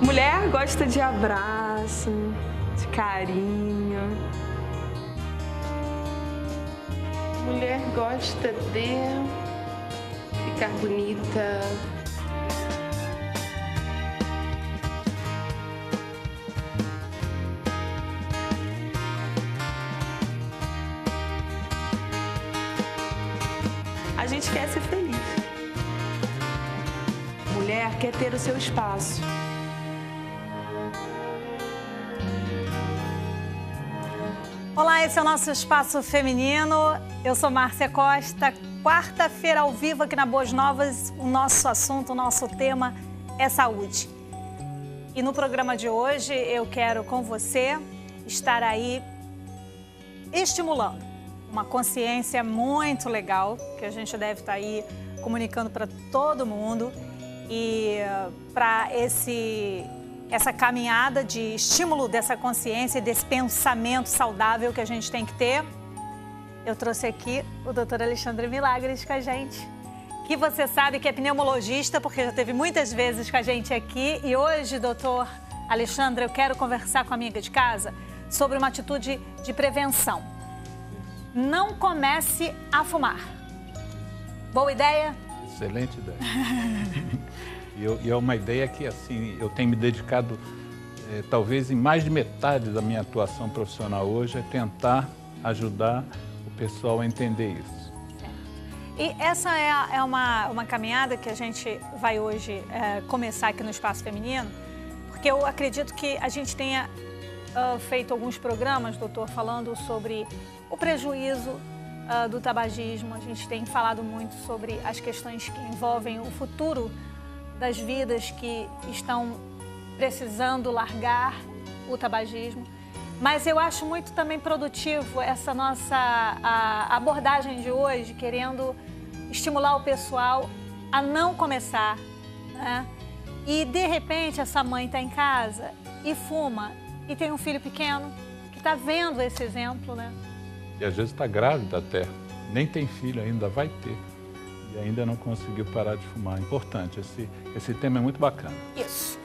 Mulher gosta de abraço, de carinho. Mulher gosta de ficar bonita. A gente quer ser feliz. Mulher quer ter o seu espaço. Olá, esse é o nosso Espaço Feminino. Eu sou Márcia Costa. Quarta-feira ao vivo aqui na Boas Novas. O nosso assunto, o nosso tema é saúde. E no programa de hoje eu quero com você estar aí estimulando uma consciência muito legal que a gente deve estar aí comunicando para todo mundo e para essa caminhada de estímulo dessa consciência e desse pensamento saudável que a gente tem que ter. Eu trouxe aqui o Dr. Alexandre Milagres com a gente, que você sabe que é pneumologista, porque já teve muitas vezes com a gente aqui. E hoje, doutor Alexandre, eu quero conversar com a amiga de casa sobre uma atitude de prevenção. Não comece a fumar. Boa ideia? Excelente ideia. E é uma ideia que, assim, eu tenho me dedicado, talvez em mais de metade da minha atuação profissional hoje, é tentar ajudar o pessoal a entender isso. E essa é uma caminhada que a gente vai hoje começar aqui no Espaço Feminino, porque eu acredito que a gente tenha feito alguns programas, doutor, falando sobre o prejuízo do tabagismo. A gente tem falado muito sobre as questões que envolvem o futuro das vidas que estão precisando largar o tabagismo. Mas eu acho muito também produtivo essa nossa abordagem de hoje, querendo estimular o pessoal a não começar, né? E de repente essa mãe está em casa e fuma e tem um filho pequeno que está vendo esse exemplo, né? E às vezes está grávida até, nem tem filho ainda, vai ter. E ainda não conseguiu parar de fumar. Importante, esse tema é muito bacana. Isso.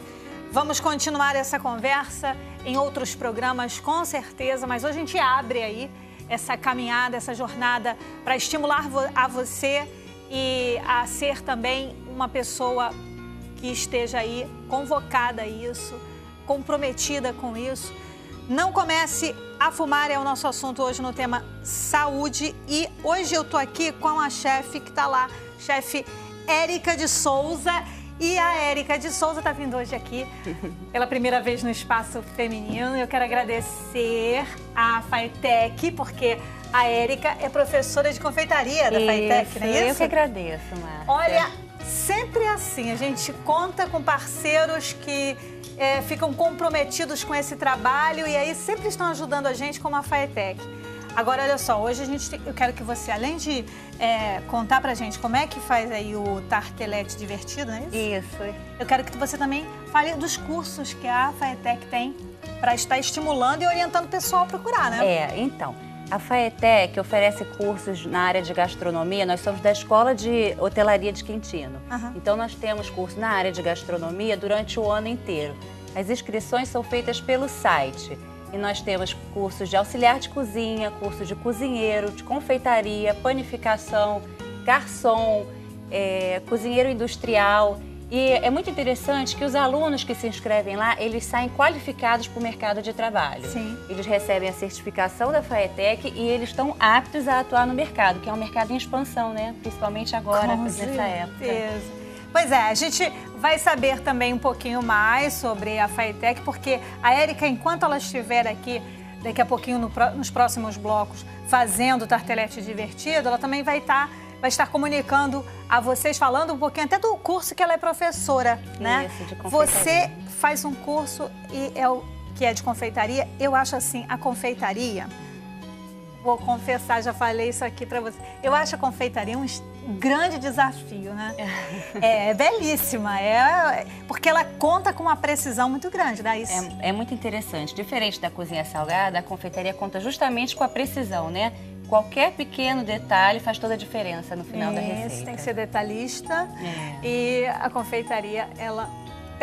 Vamos continuar essa conversa em outros programas, com certeza, mas hoje a gente abre aí essa caminhada, essa jornada para estimular a você e a ser também uma pessoa que esteja aí convocada a isso, comprometida com isso. Não comece a fumar é o nosso assunto hoje no tema saúde. E hoje eu tô aqui com a chefe que tá lá, chefe Érica de Souza. E a Érica de Souza tá vindo hoje aqui pela primeira vez no Espaço Feminino. Eu quero agradecer a Faetec, porque a Érica é professora de confeitaria da Faetec, não é isso? Eu que agradeço, Márcia. Olha, sempre assim, a gente conta com parceiros que ficam comprometidos com esse trabalho e aí sempre estão ajudando a gente, como a Faetec. Agora, olha só, hoje eu quero que você, além de contar pra gente como é que faz aí o tartelete divertido, não é isso? Isso. Eu quero que você também fale dos cursos que a Faetec tem para estar estimulando e orientando o pessoal a procurar, né? Então, a Faetec oferece cursos na área de gastronomia. Nós somos da Escola de Hotelaria de Quintino. Então, nós temos cursos na área de gastronomia durante o ano inteiro. As inscrições são feitas pelo site. E nós temos cursos de auxiliar de cozinha, curso de cozinheiro, de confeitaria, panificação, garçom, cozinheiro industrial. E é muito interessante que os alunos que se inscrevem lá, eles saem qualificados para o mercado de trabalho. Sim. Eles recebem a certificação da Faetec e eles estão aptos a atuar no mercado, que é um mercado em expansão, né? Principalmente agora, nessa época. Pois é, a gente vai saber também um pouquinho mais sobre a Faetec, porque a Érica, enquanto ela estiver aqui, daqui a pouquinho nos próximos blocos, fazendo o tartelete divertido, ela também vai estar comunicando a vocês, falando um pouquinho até do curso que ela é professora, né? Isso, de confeitaria. Você faz um curso que é de confeitaria. Eu acho assim, a confeitaria, vou confessar, já falei isso aqui pra você, eu acho a confeitaria um grande desafio, né? É belíssima, porque ela conta com uma precisão muito grande, né? Isso. É muito interessante. Diferente da cozinha salgada, a confeitaria conta justamente com a precisão, né? Qualquer pequeno detalhe faz toda a diferença no final da receita. Tem que ser detalhista. E a confeitaria, ela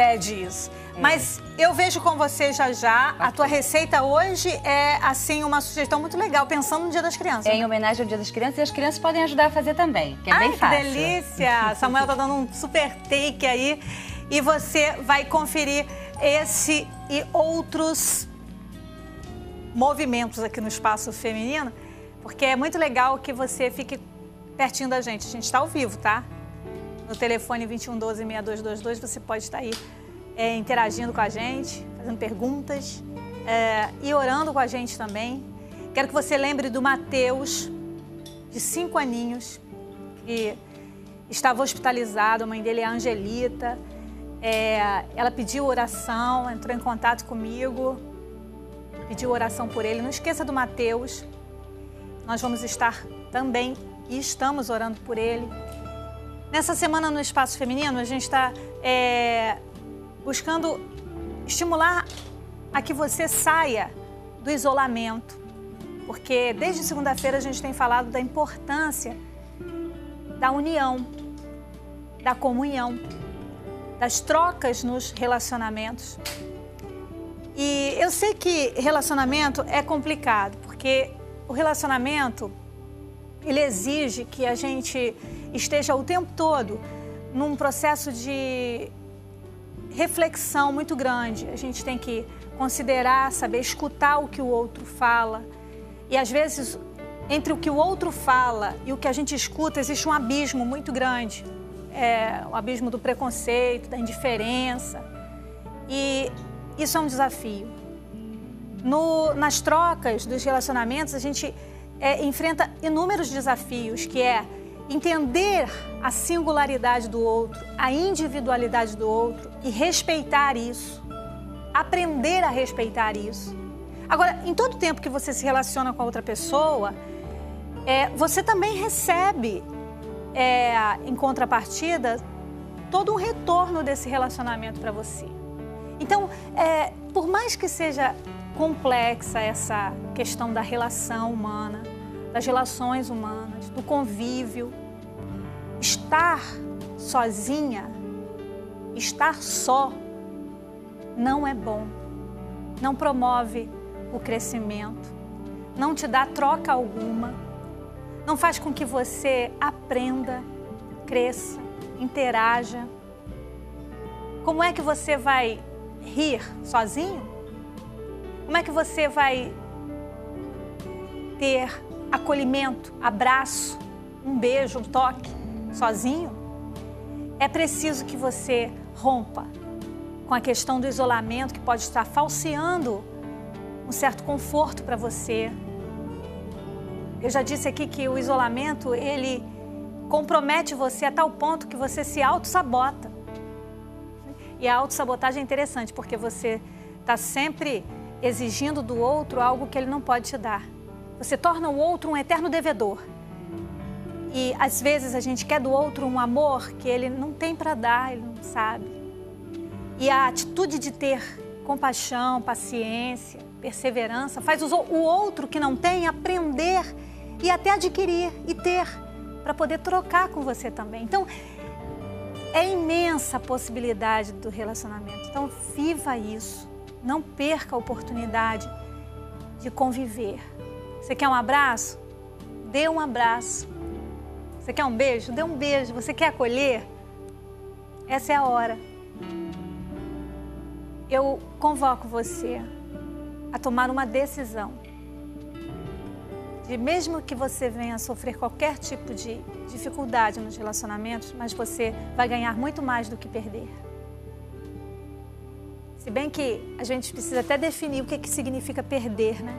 pede isso. Mas eu vejo com você já. A tua receita hoje é, assim, uma sugestão muito legal, pensando no Dia das Crianças. É em homenagem ao Dia das Crianças, e as crianças podem ajudar a fazer também, que é bem fácil. Que delícia! Samuel tá dando um super take aí. E você vai conferir esse e outros movimentos aqui no Espaço Feminino, porque é muito legal que você fique pertinho da gente. A gente está ao vivo, tá? No telefone 2112-6222, você pode estar aí interagindo com a gente, fazendo perguntas e orando com a gente também. Quero que você lembre do Mateus, de 5 aninhos, que estava hospitalizado. A mãe dele é a Angelita. Ela pediu oração, entrou em contato comigo, pediu oração por ele. Não esqueça do Mateus. Nós vamos estar também e estamos orando por ele. Nessa semana no Espaço Feminino, a gente está buscando estimular a que você saia do isolamento. Porque desde segunda-feira a gente tem falado da importância da união, da comunhão, das trocas nos relacionamentos. E eu sei que relacionamento é complicado, porque o relacionamento, ele exige que a gente esteja o tempo todo num processo de reflexão muito grande. A gente tem que considerar, saber escutar o que o outro fala. E às vezes, entre o que o outro fala e o que a gente escuta, existe um abismo muito grande. O abismo do preconceito, da indiferença. E isso é um desafio. Nas trocas dos relacionamentos, a gente enfrenta inúmeros desafios, que é entender a singularidade do outro, a individualidade do outro e respeitar isso. Aprender a respeitar isso. Agora, em todo tempo que você se relaciona com a outra pessoa, você também recebe, em contrapartida, todo um retorno desse relacionamento para você. Então, por mais que seja complexa essa questão da relação humana, das relações humanas, do convívio, estar sozinha, estar só, não é bom. Não promove o crescimento, não te dá troca alguma, não faz com que você aprenda, cresça, interaja. Como é que você vai rir sozinho? Como é que você vai ter acolhimento, abraço, um beijo, um toque sozinho? É preciso que você rompa com a questão do isolamento, que pode estar falseando um certo conforto para você. Eu já disse aqui que o isolamento, ele compromete você a tal ponto que você se auto-sabota. E a autossabotagem é interessante, porque você está sempre exigindo do outro algo que ele não pode te dar. Você torna o outro um eterno devedor. E às vezes a gente quer do outro um amor que ele não tem para dar, ele não sabe. E a atitude de ter compaixão, paciência, perseverança faz o outro que não tem aprender e até adquirir e ter para poder trocar com você também. Então, é imensa a possibilidade do relacionamento. Então, viva isso. Não perca a oportunidade de conviver. Você quer um abraço? Dê um abraço. Você quer um beijo? Dê um beijo. Você quer acolher? Essa é a hora. Eu convoco você a tomar uma decisão. De mesmo que você venha a sofrer qualquer tipo de dificuldade nos relacionamentos, mas você vai ganhar muito mais do que perder. Se bem que a gente precisa até definir o que significa perder, né?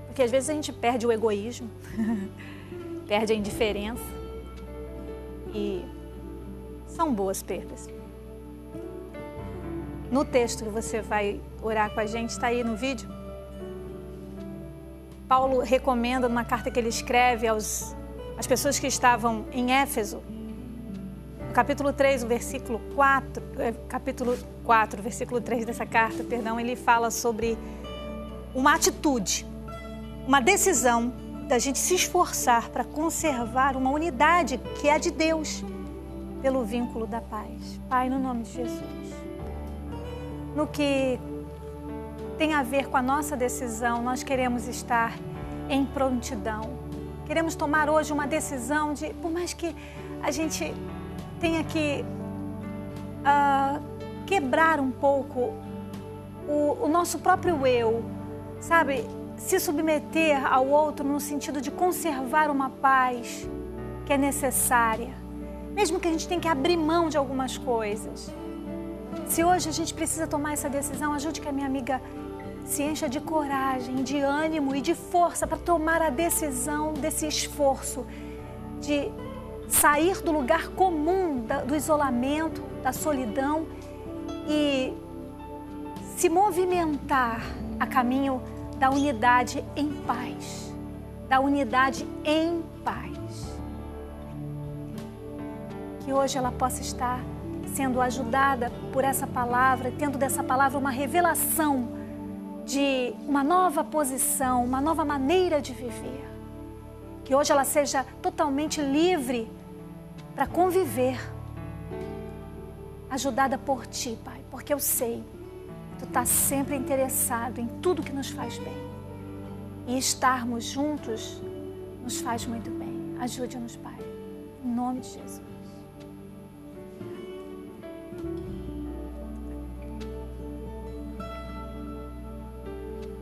Porque às vezes a gente perde o egoísmo, perde a indiferença e são boas perdas. No texto que você vai orar com a gente, está aí no vídeo, Paulo recomenda, numa carta que ele escreve às pessoas que estavam em Éfeso, no capítulo 3, o versículo 4, capítulo 4, versículo 3 dessa carta, ele fala sobre uma atitude, uma decisão da gente se esforçar para conservar uma unidade que é de Deus, pelo vínculo da paz. Pai, no nome de Jesus, no que tem a ver com a nossa decisão, nós queremos estar em prontidão. Queremos tomar hoje uma decisão de, por mais que a gente tenha que quebrar um pouco o nosso próprio eu, sabe? Se submeter ao outro no sentido de conservar uma paz que é necessária. Mesmo que a gente tenha que abrir mão de algumas coisas. Se hoje a gente precisa tomar essa decisão, ajude que a minha amiga se encha de coragem, de ânimo e de força para tomar a decisão desse esforço de sair do lugar comum, do isolamento, da solidão e se movimentar a caminho da unidade em paz. Da unidade em paz. Que hoje ela possa estar sendo ajudada por essa palavra, tendo dessa palavra uma revelação de uma nova posição, uma nova maneira de viver. Que hoje ela seja totalmente livre para conviver, ajudada por Ti, Pai, porque eu sei que Tu estás sempre interessado em tudo que nos faz bem. E estarmos juntos nos faz muito bem. Ajude-nos, Pai, em nome de Jesus.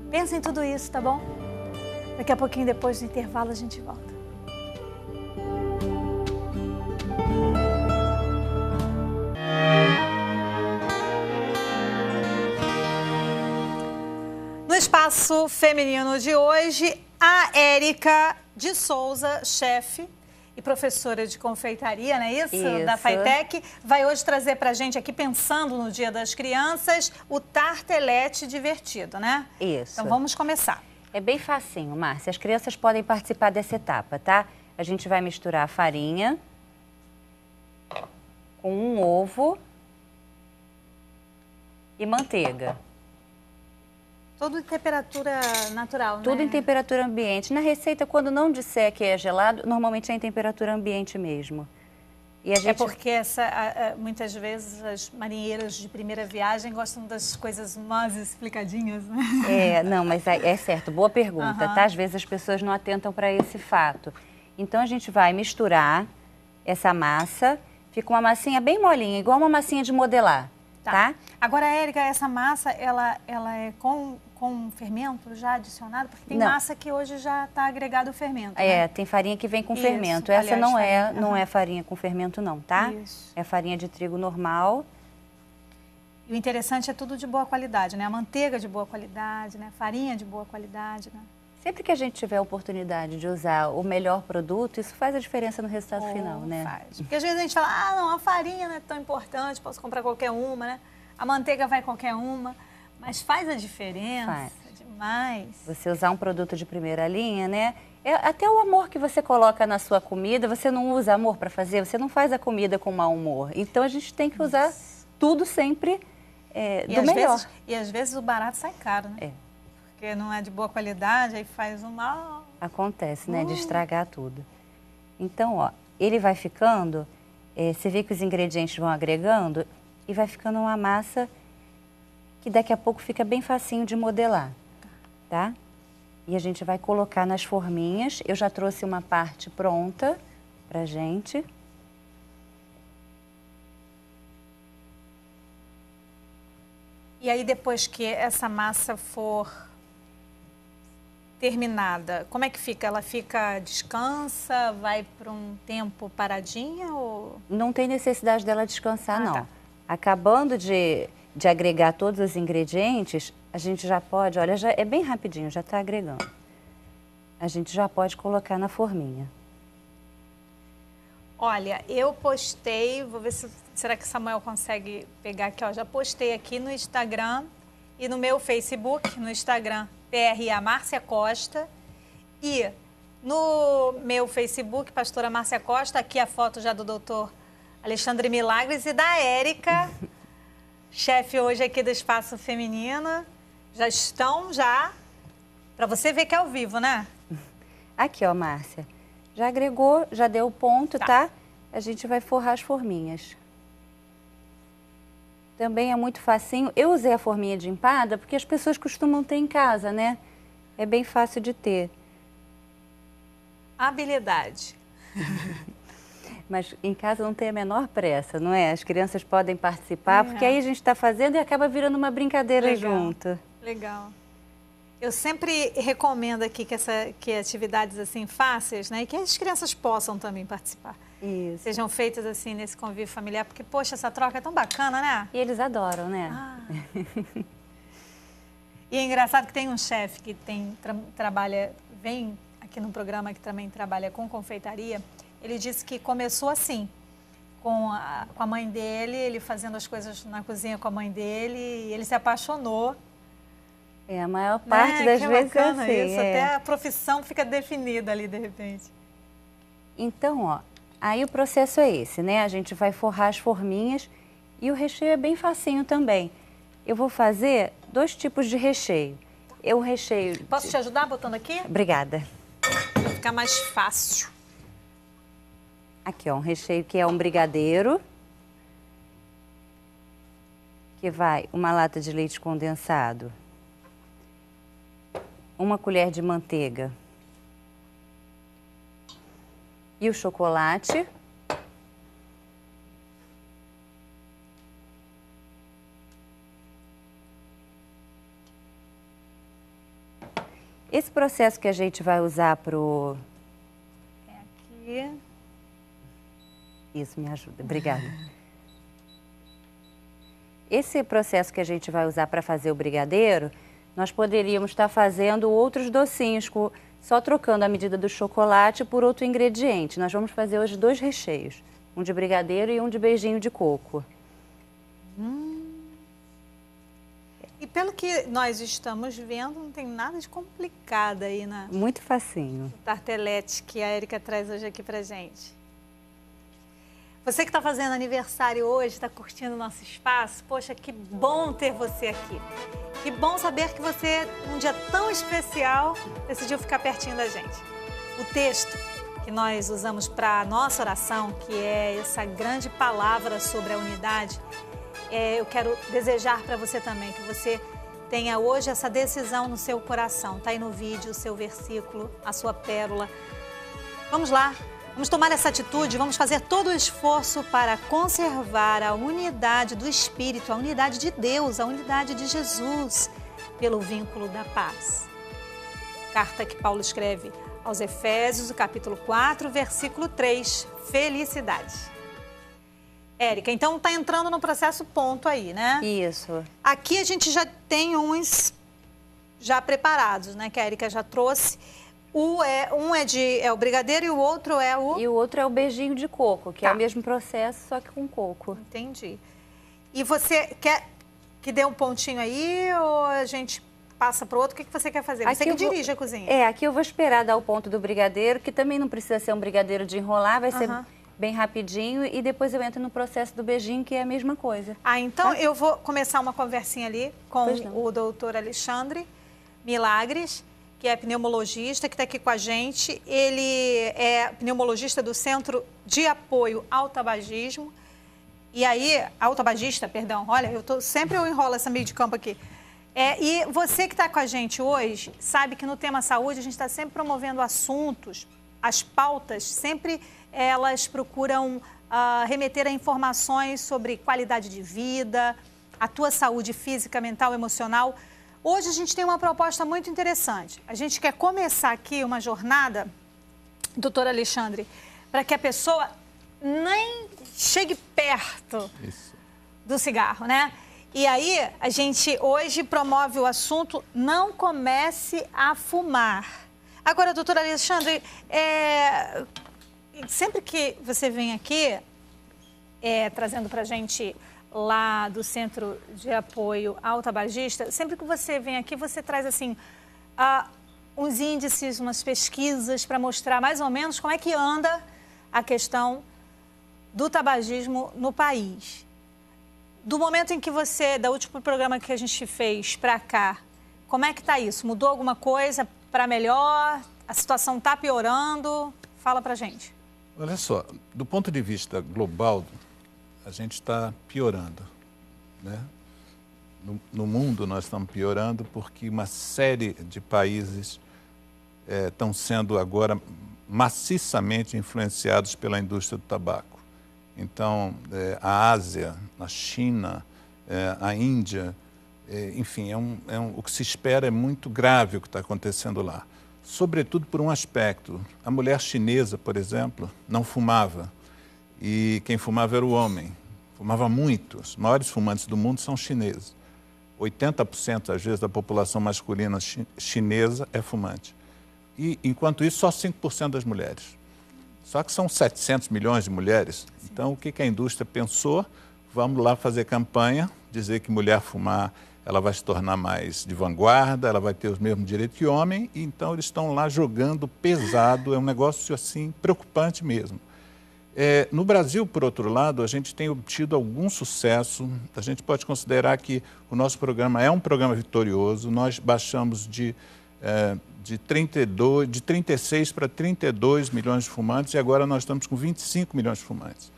Pensa em tudo isso, tá bom? Daqui a pouquinho, depois do intervalo, a gente volta. No Espaço Feminino de hoje, a Érica de Souza, chefe e professora de confeitaria, não é isso? Isso. Da FATEC, vai hoje trazer pra gente aqui, pensando no Dia das Crianças, o tartelete divertido, né? Isso. Então vamos começar. É bem facinho, Márcia. As crianças podem participar dessa etapa, tá? A gente vai misturar a farinha com um ovo e manteiga. Tudo em temperatura natural, né? Tudo em temperatura ambiente. Na receita, quando não disser que é gelado, normalmente é em temperatura ambiente mesmo. E a gente... É porque muitas vezes as marinheiras de primeira viagem gostam das coisas mais explicadinhas, né? Não, mas é certo. Boa pergunta, Uhum. tá? Às vezes as pessoas não atentam para esse fato. Então, a gente vai misturar essa massa. Fica uma massinha bem molinha, igual uma massinha de modelar, tá? Agora, Érica, essa massa, ela é com fermento já adicionado? Porque tem Não. massa que hoje já está agregado o fermento, né? Tem farinha que vem com Isso, fermento. Essa aliás, não farinha. é farinha com fermento não, tá? Isso. É farinha de trigo normal. E o interessante é tudo de boa qualidade, né? A manteiga de boa qualidade, né? Farinha de boa qualidade, né? Sempre que a gente tiver a oportunidade de usar o melhor produto, isso faz a diferença no resultado final, né? Faz. Porque às vezes a gente fala, não, a farinha não é tão importante, posso comprar qualquer uma, né? A manteiga vai qualquer uma, mas faz a diferença demais. Você usar um produto de primeira linha, né? Até o amor que você coloca na sua comida, você não usa amor para fazer, você não faz a comida com mau humor. Então a gente tem que usar tudo sempre do melhor. E às vezes o barato sai caro, né? Porque não é de boa qualidade, aí faz um mal. Acontece, né? De estragar tudo. Então, ó, ele vai ficando, você vê que os ingredientes vão agregando e vai ficando uma massa que daqui a pouco fica bem facinho de modelar, tá? E a gente vai colocar nas forminhas. Eu já trouxe uma parte pronta pra gente. E aí depois que essa massa for terminada, como é que fica? Ela descansa, vai para um tempo paradinha ou... Não tem necessidade dela descansar, não. Tá. Acabando de agregar todos os ingredientes, a gente já pode, olha, já é bem rapidinho, já está agregando. A gente já pode colocar na forminha. Olha, eu postei, vou ver se, será que Samuel consegue pegar aqui, ó, já postei aqui no Instagram e no meu Facebook, no Instagram, PRA Márcia Costa, e no meu Facebook, Pastora Márcia Costa, aqui a foto já do doutor Alexandre Milagres e da Érica, chefe hoje aqui do Espaço Feminino, já estão para você ver que é ao vivo, né? Aqui, ó, Márcia. Já agregou, já deu o ponto, tá? A gente vai forrar as forminhas. Também é muito facinho. Eu usei a forminha de empada porque as pessoas costumam ter em casa, né? É bem fácil de ter. Habilidade. Mas em casa não tem a menor pressa, não é? As crianças podem participar, porque aí a gente está fazendo e acaba virando uma brincadeira junto. Legal. Eu sempre recomendo aqui que atividades assim fáceis, né? E que as crianças possam também participar. Isso. Sejam feitas assim nesse convívio familiar, porque, poxa, essa troca é tão bacana, né? E eles adoram, né? E é engraçado que tem um chefe que vem aqui no programa que também trabalha com confeitaria. Ele disse que começou assim, com a mãe dele, ele fazendo as coisas na cozinha com a mãe dele, e ele se apaixonou. A maior parte das vezes é assim. Isso, até a profissão fica definida ali, de repente. Então, ó, aí o processo é esse, né? A gente vai forrar as forminhas e o recheio é bem facinho também. Eu vou fazer 2 tipos de recheio. Posso te ajudar botando aqui? Obrigada. Para ficar mais fácil. Aqui, ó, um recheio que é um brigadeiro, que vai uma lata de leite condensado, 1 colher de manteiga e o chocolate. Esse processo que a gente vai usar pro... Aqui. Isso, me ajuda. Obrigada. Esse processo que a gente vai usar para fazer o brigadeiro, nós poderíamos estar fazendo outros docinhos, só trocando a medida do chocolate por outro ingrediente. Nós vamos fazer hoje 2 recheios, um de brigadeiro e um de beijinho de coco. E pelo que nós estamos vendo, não tem nada de complicado aí na Muito facinho. tartelete que a Érica traz hoje aqui pra gente. Você que está fazendo aniversário hoje, está curtindo o nosso espaço, poxa, que bom ter você aqui. Que bom saber que você, num dia tão especial, decidiu ficar pertinho da gente. O texto que nós usamos para a nossa oração, que é essa grande palavra sobre a unidade, eu quero desejar para você também que você tenha hoje essa decisão no seu coração. Está aí no vídeo o seu versículo, a sua pérola. Vamos lá. Vamos tomar essa atitude, vamos fazer todo o esforço para conservar a unidade do Espírito, a unidade de Deus, a unidade de Jesus, pelo vínculo da paz. Carta que Paulo escreve aos Efésios, capítulo 4, versículo 3, felicidade. Érica, então está entrando no processo ponto aí, né? Isso. Aqui a gente já tem uns já preparados, né, que a Érica já trouxe. Um é o brigadeiro e o outro é o... E o outro é o beijinho de coco, que é o mesmo processo, só que com coco. Entendi. E você quer que dê um pontinho aí ou a gente passa para o outro? O que você quer fazer? Você que dirige a cozinha. Aqui eu vou esperar dar o ponto do brigadeiro, que também não precisa ser um brigadeiro de enrolar, vai ser bem rapidinho. E depois eu entro no processo do beijinho, que é a mesma coisa. Então eu vou começar uma conversinha ali com o doutor Alexandre Milagres, que é pneumologista, que está aqui com a gente. Ele é pneumologista do Centro de Apoio ao Tabagismo. E aí, ao tabagista, perdão, olha, sempre eu enrolo essa meio de campo aqui. E você que está com a gente hoje, sabe que no tema saúde a gente está sempre promovendo assuntos, as pautas, sempre elas procuram remeter a informações sobre qualidade de vida, a tua saúde física, mental, emocional. Hoje a gente tem uma proposta muito interessante. A gente quer começar aqui uma jornada, doutor Alexandre, para que a pessoa nem chegue perto do cigarro, né? E aí a gente hoje promove o assunto Não Comece a Fumar. Agora, doutor Alexandre, sempre que você vem aqui trazendo para a gente lá do Centro de Apoio ao Tabagista, sempre que você vem aqui, você traz assim uns índices, umas pesquisas para mostrar mais ou menos como é que anda a questão do tabagismo no país. Do momento em que da último programa que a gente fez para cá, como é que está isso? Mudou alguma coisa para melhor? A situação está piorando? Fala para a gente. Olha só, do ponto de vista global, a gente está piorando. né? No mundo nós estamos piorando porque uma série de países estão sendo agora maciçamente influenciados pela indústria do tabaco. Então, a Ásia, a China, a Índia, enfim, o que se espera é muito grave o que está acontecendo lá. Sobretudo por um aspecto. A mulher chinesa, por exemplo, não fumava. E quem fumava era o homem. Fumava muito. Os maiores fumantes do mundo são chineses. 80% às vezes da população masculina chinesa é fumante. E, enquanto isso, só 5% das mulheres. Só que são 700 milhões de mulheres. Sim. Então, o que a indústria pensou? Vamos lá fazer campanha, dizer que mulher fumar, ela vai se tornar mais de vanguarda, ela vai ter os mesmos direitos que homem, e então eles estão lá jogando pesado, é um negócio assim preocupante mesmo. No Brasil, por outro lado, a gente tem obtido algum sucesso, a gente pode considerar que o nosso programa é um programa vitorioso, nós baixamos de 36 para 32 milhões de fumantes e agora nós estamos com 25 milhões de fumantes.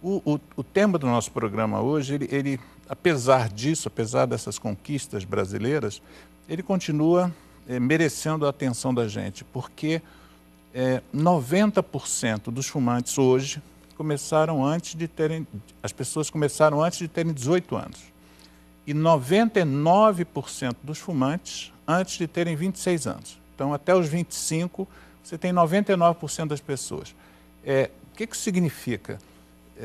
O tema do nosso programa hoje, ele, apesar disso, apesar dessas conquistas brasileiras, ele continua merecendo a atenção da gente, porque 90% dos fumantes hoje começaram antes de terem, as pessoas começaram antes de terem 18 anos. E 99% dos fumantes antes de terem 26 anos. Então, até os 25, você tem 99% das pessoas. O que isso significa?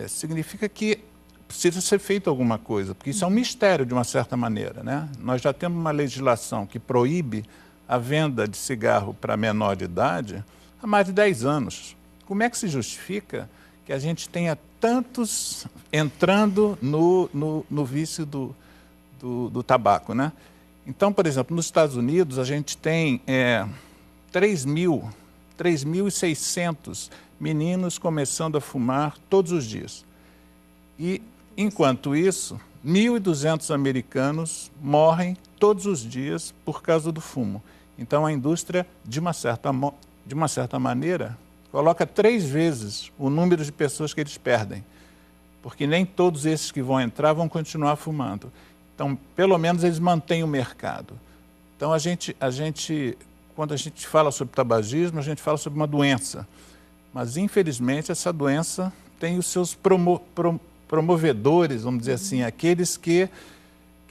Significa que precisa ser feita alguma coisa, porque isso é um mistério de uma certa maneira, né? Nós já temos uma legislação que proíbe a venda de cigarro para menor de idade há mais de 10 anos. Como é que se justifica que a gente tenha tantos entrando no vício do tabaco, né? Então, por exemplo, nos Estados Unidos, a gente tem 3.600 meninos começando a fumar todos os dias. E, enquanto isso, 1.200 americanos morrem todos os dias por causa do fumo. Então, a indústria, de uma certa maneira, coloca 3 vezes o número de pessoas que eles perdem, porque nem todos esses que vão entrar vão continuar fumando. Então, pelo menos, eles mantêm o mercado. Então, quando a gente fala sobre tabagismo, a gente fala sobre uma doença. Mas, infelizmente, essa doença tem os seus promovedores, vamos dizer assim, aqueles que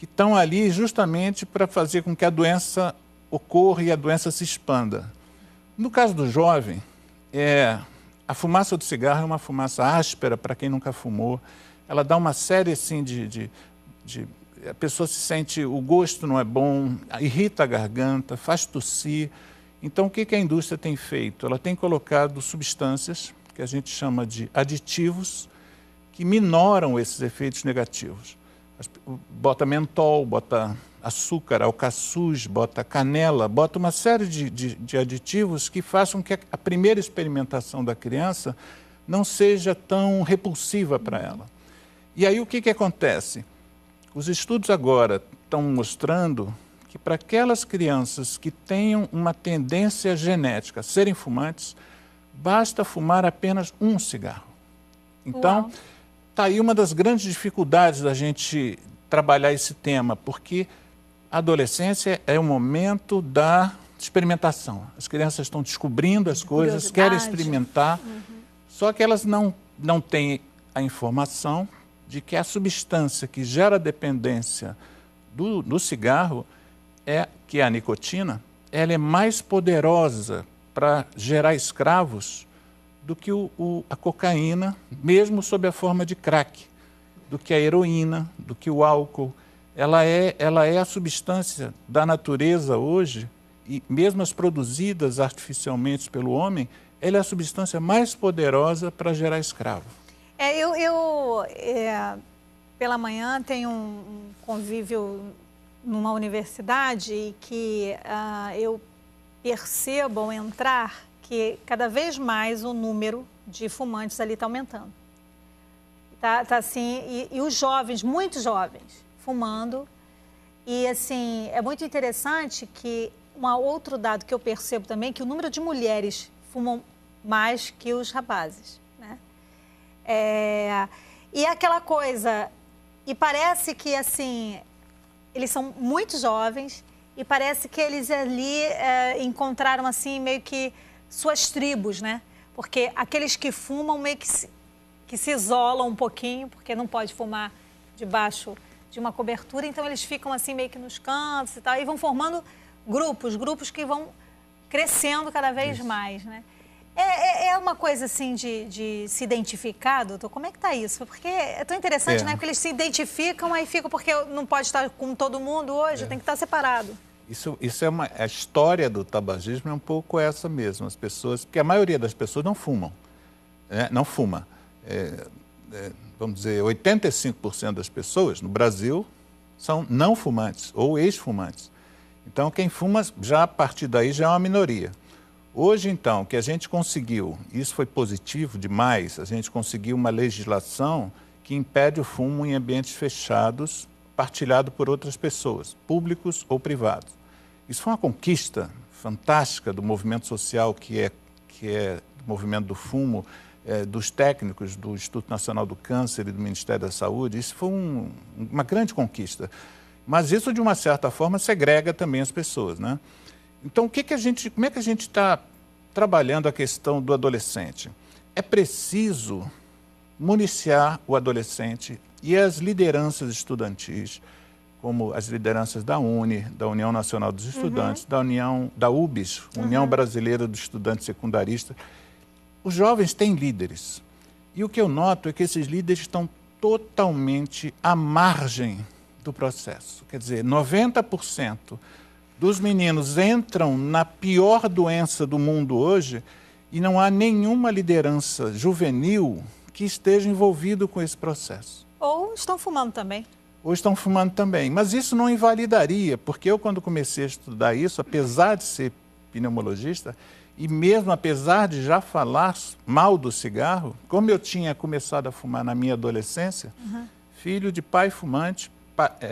estão ali justamente para fazer com que a doença ocorra e a doença se expanda. No caso do jovem, a fumaça do cigarro é uma fumaça áspera para quem nunca fumou. Ela dá uma série assim, a pessoa se sente, o gosto não é bom, irrita a garganta, faz tossir. Então, o que a indústria tem feito? Ela tem colocado substâncias, que a gente chama de aditivos, que minoram esses efeitos negativos. Bota mentol, bota açúcar, alcaçuz, bota canela, bota uma série de aditivos que façam que a primeira experimentação da criança não seja tão repulsiva para ela. E aí o que acontece? Os estudos agora estão mostrando que para aquelas crianças que tenham uma tendência genética a serem fumantes, basta fumar apenas um cigarro. Então, está aí uma das grandes dificuldades da gente trabalhar esse tema, porque a adolescência é o momento da experimentação. As crianças estão descobrindo as coisas, querem experimentar, só que elas não têm a informação de que a substância que gera dependência do cigarro, que é a nicotina, ela é mais poderosa para gerar escravos do que a cocaína, mesmo sob a forma de crack, do que a heroína, do que o álcool. Ela é a substância da natureza hoje, e mesmo as produzidas artificialmente pelo homem, ela é a substância mais poderosa para gerar escravo. Pela manhã, tenho um convívio numa universidade e que eu percebo ao entrar que cada vez mais o número de fumantes ali está aumentando. Tá assim, e os jovens, muitos jovens, fumando. E assim, é muito interessante que outro dado que eu percebo também, que o número de mulheres fumam mais que os rapazes, né? E aquela coisa, E parece que, assim, eles são muito jovens e parece que eles ali encontraram, assim, meio que suas tribos, né? Porque aqueles que fumam meio que se isolam um pouquinho, porque não pode fumar debaixo de uma cobertura, então eles ficam, assim, meio que nos cantos e tal, e vão formando grupos que vão crescendo cada vez mais, né? É uma coisa, assim, de se identificar, doutor? Como é que tá isso? Porque é tão interessante, né? Porque eles se identificam, aí ficam, porque não pode estar com todo mundo hoje, tem que estar separado. Isso é a história do tabagismo é um pouco essa mesmo. As pessoas, porque a maioria das pessoas não fumam, né? Não fuma. Vamos dizer, 85% das pessoas no Brasil são não fumantes ou ex-fumantes. Então, quem fuma, já a partir daí, já é uma minoria. Hoje, então, que a gente conseguiu, isso foi positivo demais, a gente conseguiu uma legislação que impede o fumo em ambientes fechados, partilhado por outras pessoas, públicos ou privados. Isso foi uma conquista fantástica do movimento social que é o movimento do fumo, dos técnicos do Instituto Nacional do Câncer e do Ministério da Saúde. Isso foi uma grande conquista. Mas isso, de uma certa forma, segrega também as pessoas, né? Então, como é que a gente está trabalhando a questão do adolescente? É preciso municiar o adolescente e as lideranças estudantis, como as lideranças da UNE, da União Nacional dos Estudantes, da UBS, União Brasileira dos Estudantes Secundaristas. Os jovens têm líderes. E o que eu noto é que esses líderes estão totalmente à margem do processo. Quer dizer, 90% dos meninos entram na pior doença do mundo hoje e não há nenhuma liderança juvenil que esteja envolvido com esse processo. Ou estão fumando também. Ou estão fumando também. Mas isso não invalidaria, porque eu, quando comecei a estudar isso, apesar de ser pneumologista, e mesmo apesar de já falar mal do cigarro, como eu tinha começado a fumar na minha adolescência, filho de pai fumante,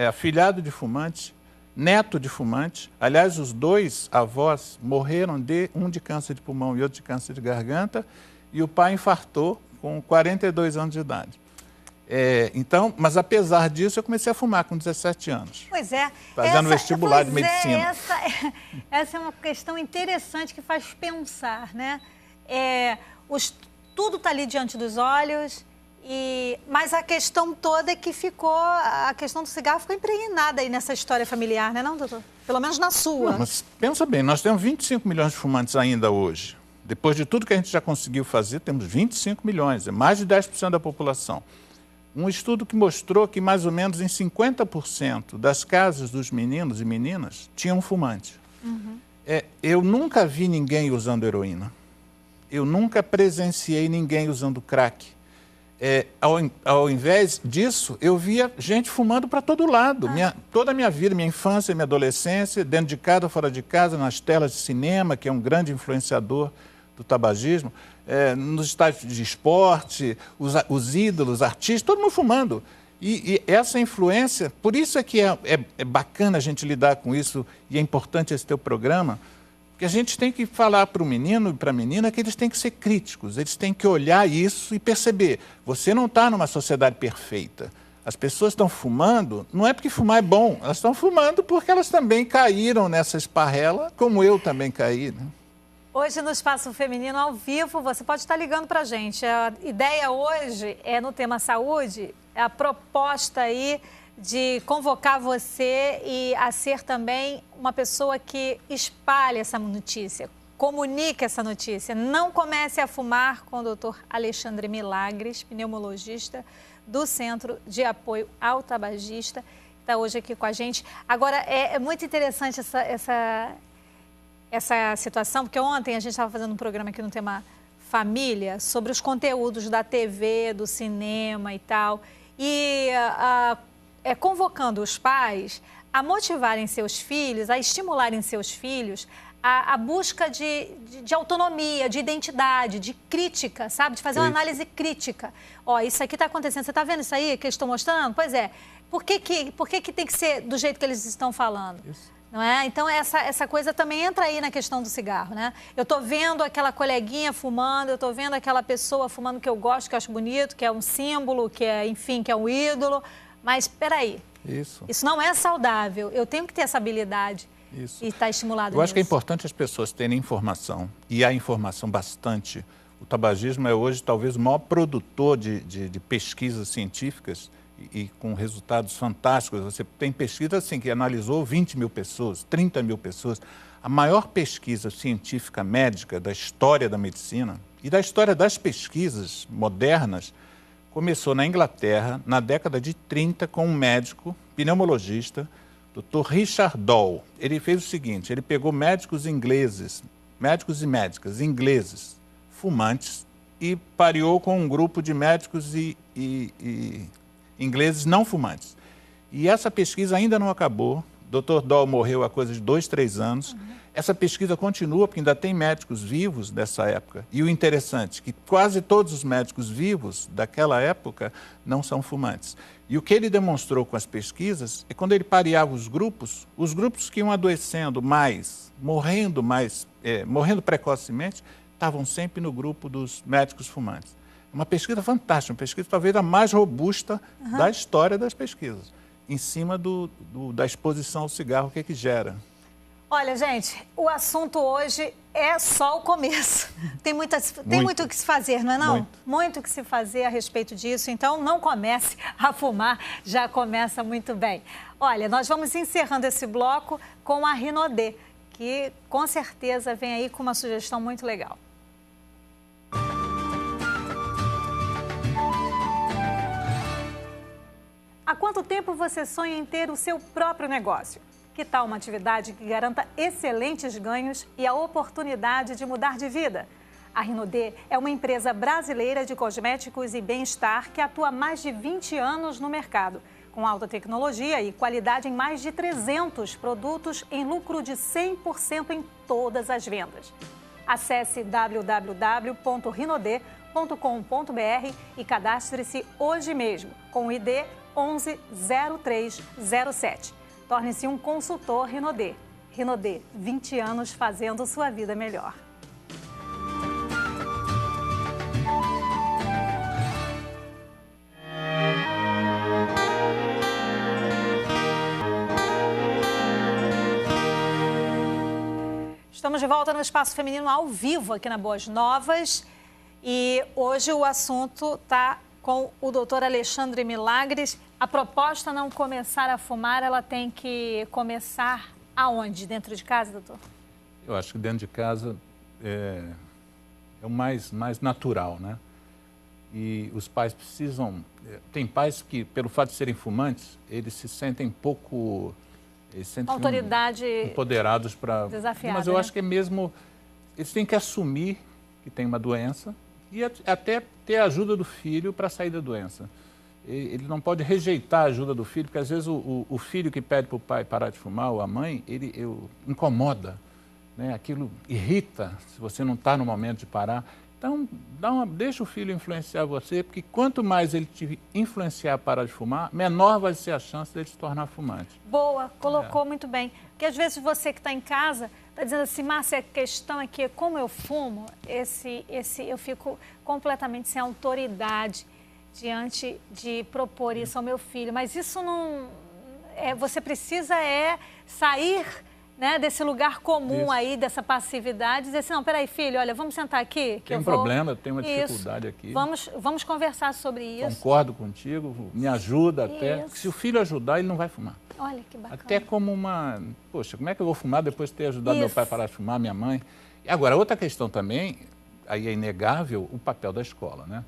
afilhado de fumante, neto de fumante. Aliás, os dois avós morreram, um de câncer de pulmão e outro de câncer de garganta, e o pai infartou com 42 anos de idade. Então, mas apesar disso, eu comecei a fumar com 17 anos. Pois é. Fazendo vestibular de medicina. Essa é uma questão interessante que faz pensar, né? Tudo está ali diante dos olhos, mas a questão toda é que a questão do cigarro ficou impregnada aí nessa história familiar, né, não, doutor? Pelo menos na sua. Não, mas pensa bem, nós temos 25 milhões de fumantes ainda hoje. Depois de tudo que a gente já conseguiu fazer, temos 25 milhões, é mais de 10% da população. Um estudo que mostrou que mais ou menos em 50% das casas dos meninos e meninas tinham fumante. Eu nunca vi ninguém usando heroína. Eu nunca presenciei ninguém usando crack. Ao invés disso, eu via gente fumando para todo lado. Toda a minha vida, minha infância, minha adolescência, dentro de casa, fora de casa, nas telas de cinema, que é um grande influenciador do tabagismo, nos estádios de esporte, os ídolos, artistas, todo mundo fumando. E essa influência, por isso é que é bacana a gente lidar com isso, e é importante esse teu programa, porque a gente tem que falar para o menino e para a menina que eles têm que ser críticos, eles têm que olhar isso e perceber, você não está numa sociedade perfeita. As pessoas estão fumando, não é porque fumar é bom, elas estão fumando porque elas também caíram nessa esparrela, como eu também caí, né? Hoje, no Espaço Feminino, ao vivo, você pode estar ligando para a gente. A ideia hoje é, no tema saúde, a proposta aí de convocar você a ser também uma pessoa que espalhe essa notícia, comunique essa notícia. Não comece a fumar com o doutor Alexandre Milagres, pneumologista do Centro de Apoio ao Tabagista, que está hoje aqui com a gente. Agora, é muito interessante essa situação, porque ontem a gente estava fazendo um programa aqui no tema família, sobre os conteúdos da TV, do cinema e tal, e convocando os pais a motivarem seus filhos, a estimularem seus filhos a busca de autonomia, de identidade, de crítica, sabe? De fazer uma análise crítica. Ó, isso aqui está acontecendo, você está vendo isso aí que eles estão mostrando? Pois é. Por que tem que ser do jeito que eles estão falando? Isso. Não é? Então, essa coisa também entra aí na questão do cigarro, né? Eu estou vendo aquela coleguinha fumando, eu estou vendo aquela pessoa fumando que eu gosto, que eu acho bonito, que é um símbolo, que é, enfim, que é um ídolo. Mas, peraí, isso não é saudável. Eu tenho que ter essa habilidade e estar estimulado Eu acho que é nisso. importante as pessoas terem informação, e há informação bastante. O tabagismo é hoje talvez o maior produtor de pesquisas científicas e com resultados fantásticos. Você tem pesquisa assim, que analisou 20 mil pessoas, 30 mil pessoas. A maior pesquisa científica médica da história da medicina e da história das pesquisas modernas começou na Inglaterra, na década de 30, com um médico pneumologista, Dr. Richard Doll. Ele fez o seguinte, ele pegou médicos ingleses, médicos e médicas ingleses, fumantes, e pareou com um grupo de médicos e ingleses não fumantes. E essa pesquisa ainda não acabou. O Dr. Doll morreu há coisa de 2, 3 anos. Essa pesquisa continua, porque ainda tem médicos vivos dessa época. E o interessante é que quase todos os médicos vivos daquela época não são fumantes. E o que ele demonstrou com as pesquisas é quando ele pareava os grupos que iam adoecendo mais, morrendo precocemente, estavam sempre no grupo dos médicos fumantes. Uma pesquisa fantástica, uma pesquisa talvez a mais robusta da história das pesquisas, em cima da exposição ao cigarro, o que gera. Olha, gente, o assunto hoje é só o começo. Tem muito o que se fazer, não é não? Muito o que se fazer a respeito disso. Então, não comece a fumar, já começa muito bem. Olha, nós vamos encerrando esse bloco com a Rinodê, que com certeza vem aí com uma sugestão muito legal. Há quanto tempo você sonha em ter o seu próprio negócio? Que tal uma atividade que garanta excelentes ganhos e a oportunidade de mudar de vida? A Rinodê é uma empresa brasileira de cosméticos e bem-estar que atua há mais de 20 anos no mercado, com alta tecnologia e qualidade em mais de 300 produtos em lucro de 100% em todas as vendas. Acesse www.rinodê.com.br e cadastre-se hoje mesmo com o ID 110307. Torne-se um consultor Rinodê. Rinodê, 20 anos fazendo sua vida melhor. Estamos de volta no Espaço Feminino ao vivo aqui na Boas Novas. E hoje o assunto está com o doutor Alexandre Milagres. A proposta não começar a fumar, ela tem que começar aonde? Dentro de casa, doutor? Eu acho que dentro de casa é o mais natural, né? E os pais precisam... Tem pais que, pelo fato de serem fumantes, eles se sentem pouco... Eles sentem autoridade empoderados para... desafiada, mas eu né? acho que é mesmo... Eles têm que assumir que tem uma doença e até ter a ajuda do filho para sair da doença. Ele não pode rejeitar a ajuda do filho, porque às vezes o filho que pede para o pai parar de fumar, ou a mãe, ele incomoda, né? Aquilo irrita se você não está no momento de parar. Então, deixa o filho influenciar você, porque quanto mais ele te influenciar a parar de fumar, menor vai ser a chance dele se tornar fumante. Boa, colocou muito bem. Porque às vezes você que está em casa está dizendo assim, Márcia, a questão é que como eu fumo, eu fico completamente sem autoridade diante de propor isso ao meu filho. Mas isso não... você precisa sair, né, desse lugar comum aí, dessa passividade, dizer assim, não, peraí, filho, olha, vamos sentar aqui. Tem um problema, tem uma dificuldade aqui. Vamos conversar sobre isso. Concordo contigo, me ajuda até. Porque se o filho ajudar, ele não vai fumar. Olha que bacana. Até como poxa, como é que eu vou fumar depois de ter ajudado meu pai a parar de fumar, minha mãe? E agora, outra questão também, aí é inegável, o papel da escola, né?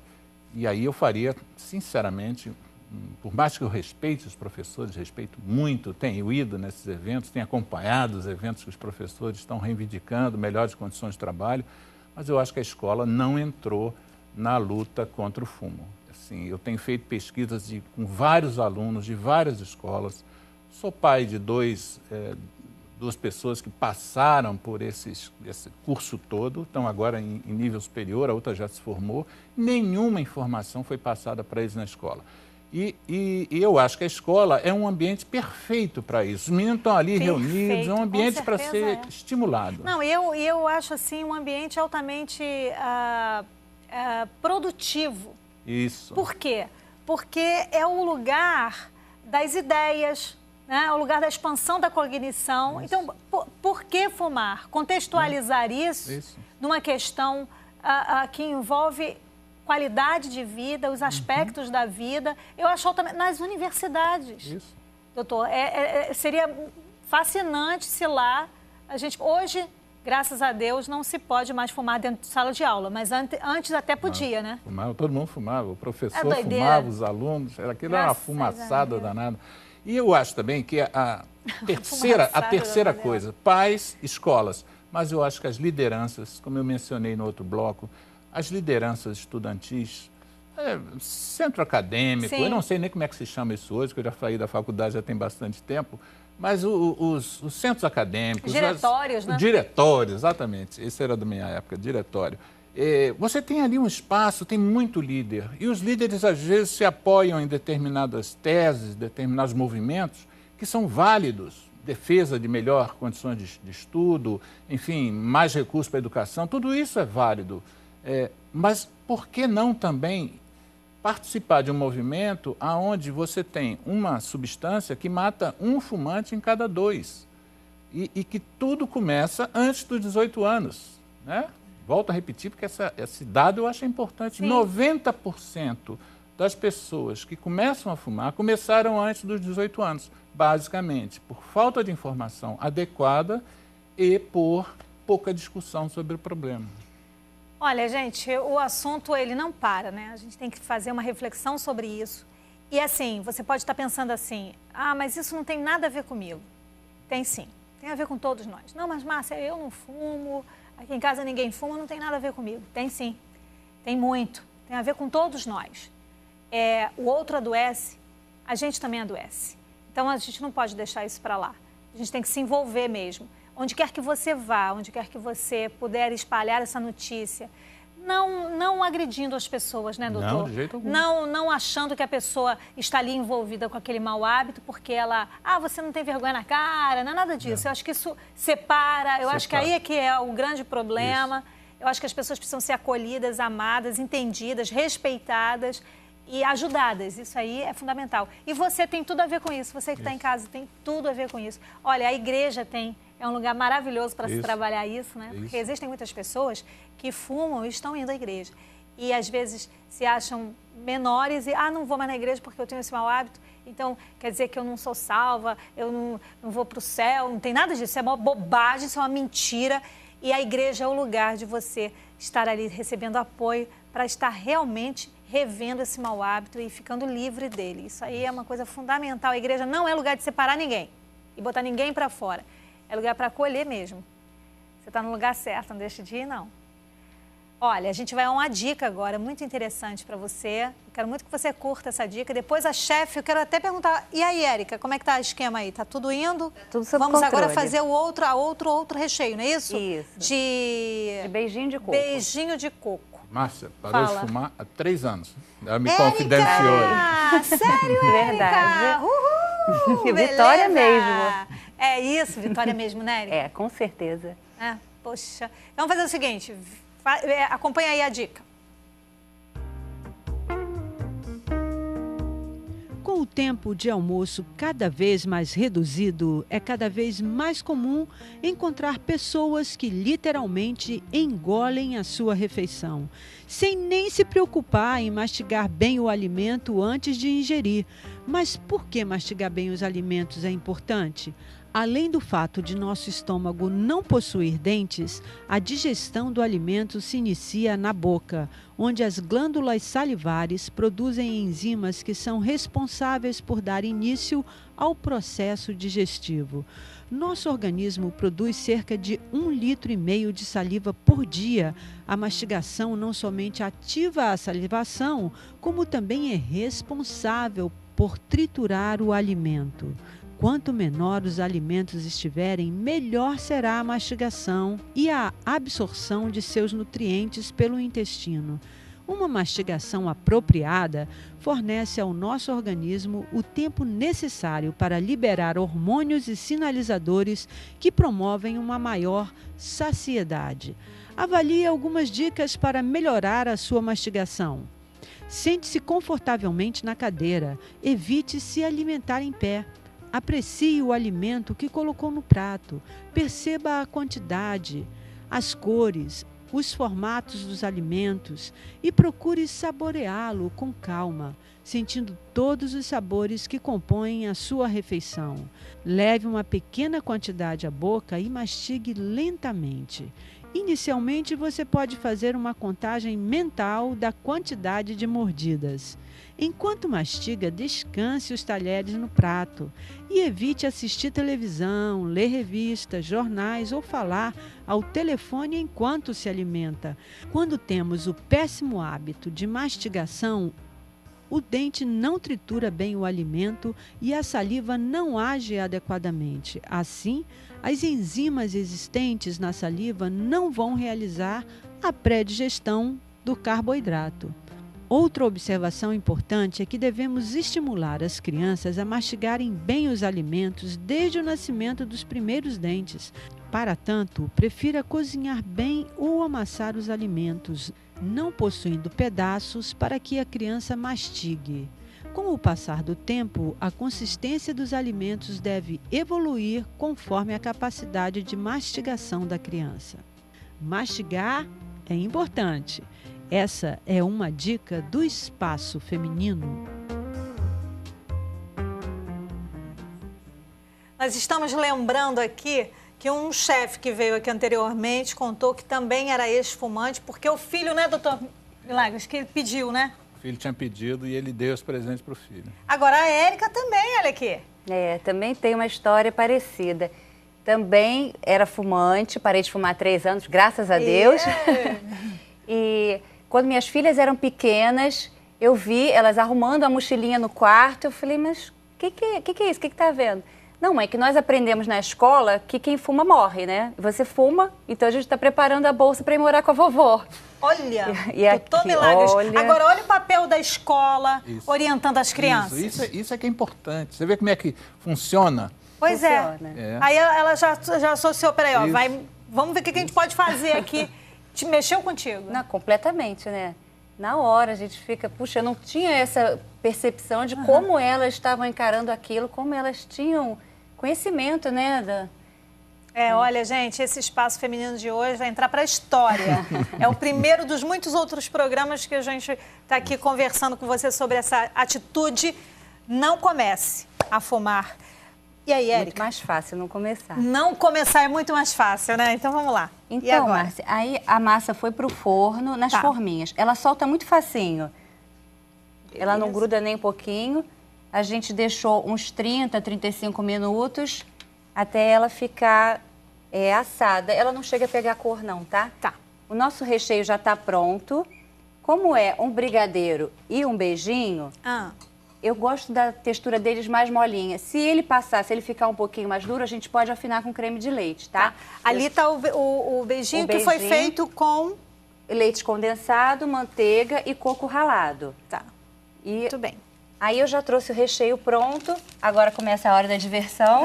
E aí eu faria, sinceramente, por mais que eu respeite os professores, respeito muito, tenho ido nesses eventos, tenho acompanhado os eventos que os professores estão reivindicando, melhores condições de trabalho, mas eu acho que a escola não entrou na luta contra o fumo. Assim, eu tenho feito pesquisas com vários alunos de várias escolas, sou pai de duas pessoas que passaram por esse curso todo, estão agora em nível superior, a outra já se formou, nenhuma informação foi passada para eles na escola. E eu acho que a escola é um ambiente perfeito para isso. Os meninos estão ali reunidos, é um ambiente para ser estimulado. Não, eu acho assim um ambiente altamente produtivo. Isso. Por quê? Porque é um lugar das ideias, né? O lugar da expansão da cognição. Isso. Então, por que fumar? Contextualizar isso numa questão que envolve qualidade de vida, os aspectos da vida. Eu acho também nas universidades. Isso. Doutor, seria fascinante se lá a gente... Hoje, graças a Deus, não se pode mais fumar dentro de sala de aula, mas antes até podia, né? Fumava, todo mundo fumava, o professor fumava, os alunos, aquilo era uma fumaçada danada. E eu acho também que a terceira coisa, pais, escolas, mas eu acho que as lideranças, como eu mencionei no outro bloco, as lideranças estudantis, centro acadêmico, eu não sei nem como é que se chama isso hoje, que eu já saí da faculdade já tem bastante tempo, mas os centros acadêmicos... Diretórios, né? Diretórios, exatamente. Isso era da minha época, diretório. Você tem ali um espaço, tem muito líder. E os líderes, às vezes, se apoiam em determinadas teses, determinados movimentos que são válidos. Defesa de melhor condições de estudo, enfim, mais recursos para a educação, tudo isso é válido. Mas por que não também participar de um movimento onde você tem uma substância que mata um fumante em cada 2 e que tudo começa antes dos 18 anos, né? Volto a repetir porque esse dado eu acho importante. Sim. 90% das pessoas que começam a fumar começaram antes dos 18 anos, basicamente por falta de informação adequada e por pouca discussão sobre o problema. Olha, gente, o assunto ele não para, né? A gente tem que fazer uma reflexão sobre isso. E assim, você pode estar pensando assim, mas isso não tem nada a ver comigo. Tem sim, tem a ver com todos nós. Não, mas Márcia, eu não fumo, aqui em casa ninguém fuma, não tem nada a ver comigo. Tem sim, tem muito, tem a ver com todos nós. O outro adoece, a gente também adoece. Então a gente não pode deixar isso para lá. A gente tem que se envolver mesmo. Onde quer que você vá, onde quer que você puder espalhar essa notícia, não agredindo as pessoas, né, doutor? Não, de jeito algum. Não achando que a pessoa está ali envolvida com aquele mau hábito, porque ela, você não tem vergonha na cara, não é nada disso. Eu acho que isso separa, eu acho que aí é que é o grande problema. Isso. Eu acho que as pessoas precisam ser acolhidas, amadas, entendidas, respeitadas e ajudadas. Isso aí é fundamental. E você tem tudo a ver com isso. Você que está em casa tem tudo a ver com isso. Olha, a igreja é um lugar maravilhoso para se trabalhar isso, né? Porque existem muitas pessoas que fumam e estão indo à igreja. E às vezes se acham menores e, não vou mais na igreja porque eu tenho esse mau hábito. Então, quer dizer que eu não sou salva, eu não vou para o céu. Não tem nada disso, isso é uma bobagem, isso é uma mentira. E a igreja é o lugar de você estar ali recebendo apoio para estar realmente revendo esse mau hábito e ficando livre dele. Isso aí é uma coisa fundamental. A igreja não é lugar de separar ninguém e botar ninguém para fora. É lugar para acolher mesmo. Você está no lugar certo, não deixe de ir, não. Olha, a gente vai a uma dica agora muito interessante para você. Eu quero muito que você curta essa dica. Depois a chefe, eu quero até perguntar, e aí, Érica, como é que tá o esquema aí? Tá tudo indo? Tudo sob Vamos controle. agora fazer o outro recheio, não é isso? Isso. De beijinho de coco. Beijinho de coco. Márcia, parou de fumar há 3 anos. Ela me confidenciou. Sério, Érica? Verdade. Uhul, Vitória mesmo. É isso, vitória mesmo, né, Érica? Com certeza. Poxa. Vamos fazer o seguinte, acompanha aí a dica. Com o tempo de almoço cada vez mais reduzido, é cada vez mais comum encontrar pessoas que literalmente engolem a sua refeição, sem nem se preocupar em mastigar bem o alimento antes de ingerir. Mas por que mastigar bem os alimentos é importante? Além do fato de nosso estômago não possuir dentes, a digestão do alimento se inicia na boca, onde as glândulas salivares produzem enzimas que são responsáveis por dar início ao processo digestivo. Nosso organismo produz cerca de 1,5 litro de saliva por dia. A mastigação não somente ativa a salivação, como também é responsável por triturar o alimento. Quanto menor os alimentos estiverem, melhor será a mastigação e a absorção de seus nutrientes pelo intestino. Uma mastigação apropriada fornece ao nosso organismo o tempo necessário para liberar hormônios e sinalizadores que promovem uma maior saciedade. Avalie algumas dicas para melhorar a sua mastigação. Sente-se confortavelmente na cadeira. Evite se alimentar em pé. Aprecie o alimento que colocou no prato. Perceba a quantidade, as cores, os formatos dos alimentos e procure saboreá-lo com calma, sentindo todos os sabores que compõem a sua refeição. Leve uma pequena quantidade à boca e mastigue lentamente. Inicialmente, você pode fazer uma contagem mental da quantidade de mordidas. Enquanto mastiga, descanse os talheres no prato e evite assistir televisão, ler revistas, jornais ou falar ao telefone enquanto se alimenta. Quando temos o péssimo hábito de mastigação, o dente não tritura bem o alimento e a saliva não age adequadamente. Assim, as enzimas existentes na saliva não vão realizar a pré-digestão do carboidrato. Outra observação importante é que devemos estimular as crianças a mastigarem bem os alimentos desde o nascimento dos primeiros dentes. Para tanto, prefira cozinhar bem ou amassar os alimentos, não possuindo pedaços, para que a criança mastigue. Com o passar do tempo, a consistência dos alimentos deve evoluir conforme a capacidade de mastigação da criança. Mastigar é importante. Essa é uma dica do Espaço Feminino. Nós estamos lembrando aqui que um chefe que veio aqui anteriormente contou que também era ex-fumante, porque o filho, né, doutor Milagres, que ele pediu, né? O filho tinha pedido e ele deu os presentes para o filho. Agora a Érica também, olha aqui. Também tem uma história parecida. Também era fumante, parei de fumar há 3 anos, graças a Deus. E quando minhas filhas eram pequenas, eu vi elas arrumando a mochilinha no quarto. Eu falei, mas o que é isso? O que tá vendo? Não, mãe, que nós aprendemos na escola que quem fuma morre, né? Você fuma, então a gente está preparando a bolsa para ir morar com a vovó. Olha, doutor Milagres. Olha... Agora, olha o papel da escola orientando as crianças. Isso é que é importante. Você vê como é que funciona? Pois funciona. Aí ela já associou, peraí, ó, vamos ver o que a gente pode fazer aqui. Te mexeu contigo? Não, completamente, né? Na hora a gente fica, puxa, eu não tinha essa percepção de como elas estavam encarando aquilo, como elas tinham conhecimento, né? Olha, gente, esse Espaço Feminino de hoje vai entrar para a história. É o primeiro dos muitos outros programas que a gente está aqui conversando com você sobre essa atitude. Não comece a fumar. E aí, Érica? Muito mais fácil não começar. Não começar é muito mais fácil, né? Então vamos lá. Então, Márcia, aí a massa foi pro forno nas forminhas. Ela solta muito facinho. Beleza. Ela não gruda nem um pouquinho. A gente deixou uns 30, 35 minutos até ela ficar assada. Ela não chega a pegar cor não, tá? Tá. O nosso recheio já tá pronto. Como é um brigadeiro e um beijinho... Eu gosto da textura deles mais molinha. Se ele ficar um pouquinho mais duro, a gente pode afinar com creme de leite, tá? Ali está o beijinho que foi feito com... leite condensado, manteiga e coco ralado. Tá. Muito bem. Aí eu já trouxe o recheio pronto. Agora começa a hora da diversão.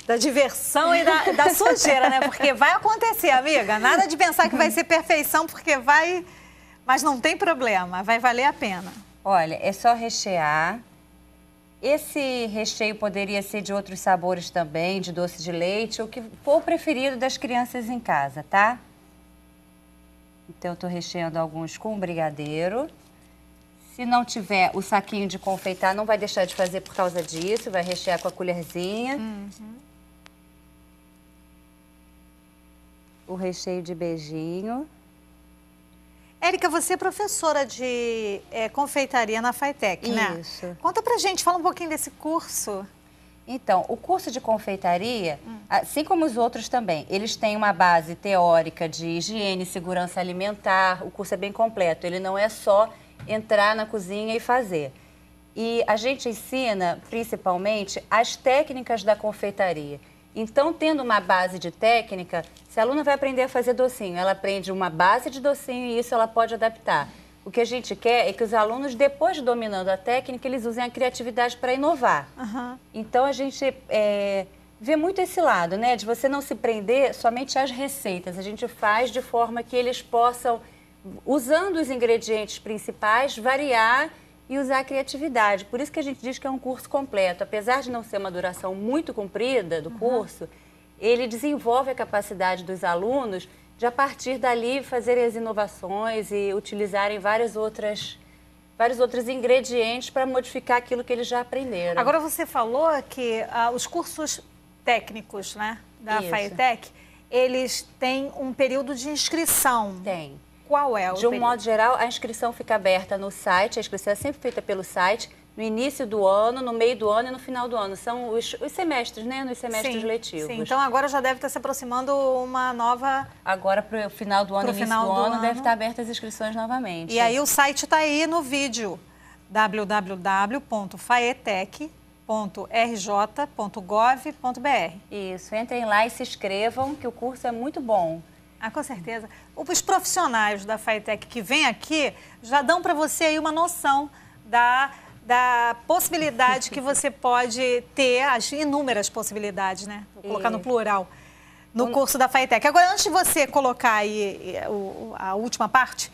Da diversão e da sujeira, né? Porque vai acontecer, amiga. Nada de pensar que vai ser perfeição, porque vai... Mas não tem problema, vai valer a pena. Olha, é só rechear. Esse recheio poderia ser de outros sabores também, de doce de leite, o que for o preferido das crianças em casa, tá? Então, eu tô recheando alguns com brigadeiro. Se não tiver o saquinho de confeitar, não vai deixar de fazer por causa disso, vai rechear com a colherzinha. O recheio de beijinho. Érica, você é professora de confeitaria na FATEC, né? Isso. Conta pra gente, fala um pouquinho desse curso. Então, o curso de confeitaria, assim como os outros também, eles têm uma base teórica de higiene e segurança alimentar. O curso é bem completo, ele não é só entrar na cozinha e fazer. E a gente ensina, principalmente, as técnicas da confeitaria. Então, tendo uma base de técnica, se a aluna vai aprender a fazer docinho, ela aprende uma base de docinho e isso ela pode adaptar. O que a gente quer é que os alunos, depois de dominando a técnica, eles usem a criatividade para inovar. Então, a gente vê muito esse lado, né? De você não se prender somente às receitas. A gente faz de forma que eles possam usando os ingredientes principais, variar e usar a criatividade. Por isso que a gente diz que é um curso completo. Apesar de não ser uma duração muito comprida do curso, ele desenvolve a capacidade dos alunos de, a partir dali, fazerem as inovações e utilizarem vários outros ingredientes para modificar aquilo que eles já aprenderam. Agora, você falou que os cursos técnicos, né, da FAETEC, eles têm um período de inscrição. Tem. Qual é o De um período? modo geral, a inscrição fica aberta no site, a inscrição é sempre feita pelo site, no início do ano, no meio do ano e no final do ano. São os semestres, né? Nos semestres letivos. Sim, então agora já deve estar se aproximando uma nova... Agora, para o final do ano e início do ano, deve estar abertas as inscrições novamente. E aí o site está aí no vídeo, www.faetec.rj.gov.br. Isso, entrem lá e se inscrevam, que o curso é muito bom. Ah, com certeza. Os profissionais da FAETEC que vêm aqui já dão para você aí uma noção da possibilidade que você pode ter, as inúmeras possibilidades, né? Vou colocar no plural, no curso da FAETEC. Agora, antes de você colocar aí a última parte,